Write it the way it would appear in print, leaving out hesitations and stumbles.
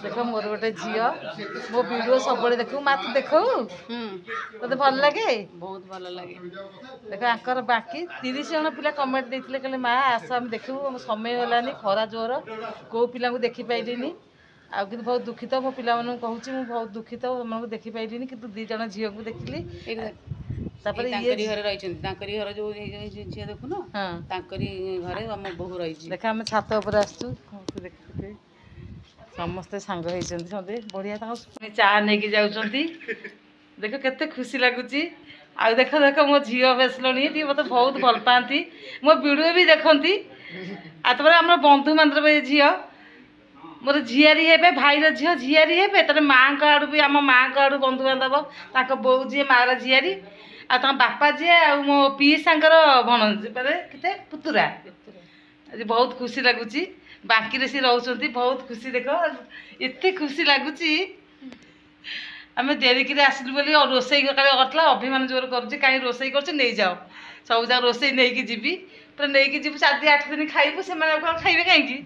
देख मोर गोटे झील मो वीडियो सब देखू मत देखू तोते भल लगे बहुत भल लगे देख आंकर बाकी 30 जन पिला कमेंट देते कहले माँ आस आम देखू समय होलानी खरा जोर कौ पिला देखी पाइलिनी आ कि बहुत दुखित मो पिला कहूँ बहुत दुखित तुमको देखी पाइलिनी कि 2 जन झील को देखली घर रही घर जो झी देखुन घरे आम बहु रही देख आम छात उपर आसु देख समस्ते सांग होती बढ़िया चा नहीं जाऊँ देख केते खुशी लगुच आ देख देख मो झी बेसलणी मत बहुत भल पाती मो वीडियो भी देखती आम बंधु बांधव झी मोर झीआरी हे भाईर झी झीआरी हे तर माँ का आड़ भी आम माँ का आड़ बंधु बांधव बो जी मार झीआरी आ बापा जी आ मो पीसांकर भण के पुतुरा आज बहुत खुशी लगुच बाकी सी रोच बहुत खुशी देख एत खुशी लगुच आम डेरिकी आसलु बोली रोसई करला अभिमान जोर कर कहीं रोसई कर नहीं जाओ सब जगह रोसई नहीं जी पूरा नहीं जी 7-8 दिन खाइबू से खाइबे कहीं